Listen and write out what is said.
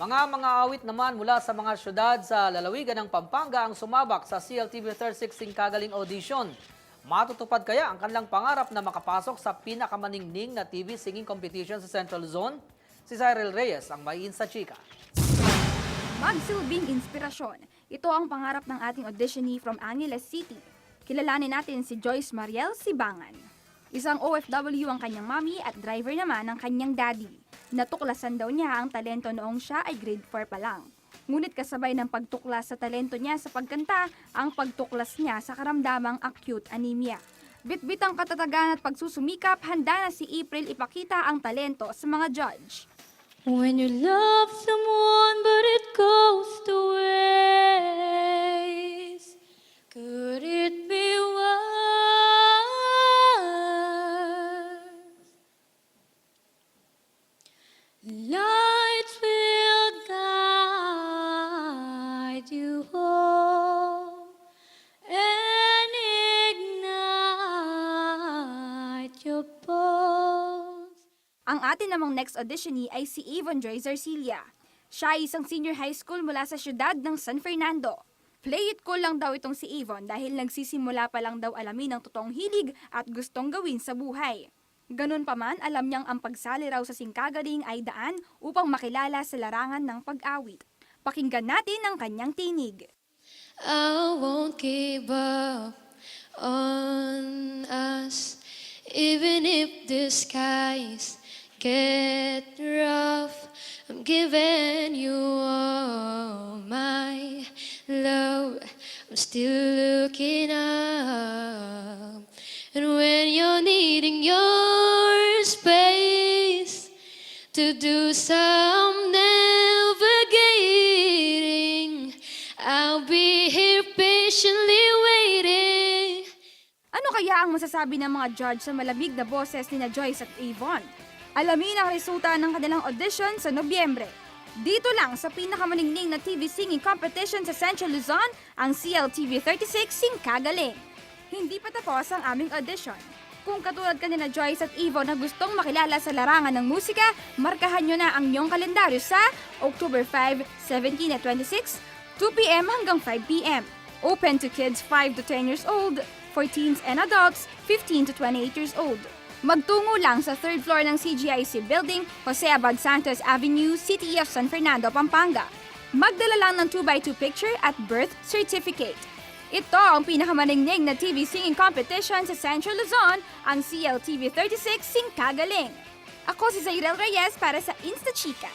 Mga-aawit naman mula sa mga siyudad sa lalawigan ng Pampanga ang sumabak sa CLTV36 Kagaling audition. Matutupad kaya ang kanilang pangarap na makapasok sa pinakamaningning na TV singing competition sa Central Luzon? Si Cyril Reyes ang may InstaChika. Magsilbing inspirasyon. Ito ang pangarap ng ating auditionee from Angeles City. Kilalanin natin si Joyce Mariel Sibangan. Isang OFW ang kanyang mami at driver naman ang kanyang daddy. Natuklasan daw niya ang talento noong siya ay grade 4 pa lang. Ngunit kasabay ng pagtuklas sa talento niya sa pagkanta, ang pagtuklas niya sa karamdamang acute anemia. Bitbit ang katatagan at pagsusumikap, handa na si April ipakita ang talento sa mga judge. When you love someone but it goes to waste, could it be worse? Lights will guide you home and ignite your pulse. Ang atin namang next auditionee ay si Yvonne Joy Zarcilia. Siya ay isang senior high school mula sa siyudad ng San Fernando. Play it cool lang daw itong si Yvonne dahil nagsisimula pa lang daw alamin ang totoong hilig at gustong gawin sa buhay. Ganun pa man, alam niyang ang pagsali raw sa singkagaling ay daan upang makilala sa larangan ng pag-awit. Pakinggan natin ang kanyang tinig. I won't give up on us, even if the skies get rough. I'm giving you all my love. I'm still looking up. And when you're needing your space to do some navigating, I'll be here patiently waiting. Ano kaya ang masasabi ng mga judge sa malamig na boses ni Joyce at Yvonne? Alamin ang resulta ng kanilang audition sa Nobyembre. Dito lang sa pinakamaningning na TV singing competition sa Central Luzon, ang CLTV36 Kagaling. Hindi pa tapos ang aming audition. Kung katulad ka nila Joyce at Yvonne na gustong makilala sa larangan ng musika, markahan nyo na ang inyong kalendaryo sa October 5, 17 at 26, 2 p.m. hanggang 5 p.m. Open to kids 5 to 10 years old, for teens and adults 15 to 28 years old. Magtungo lang sa 3rd floor ng CGIC Building, Jose Abad Santos Avenue, City of San Fernando, Pampanga. Magdala lang ng 2x2 picture at birth certificate. Ito ang pinakamaningning na TV singing competition sa Central Luzon, ang CLTV36 Kagaling. Ako si Cyril Reyes para sa InstaChika.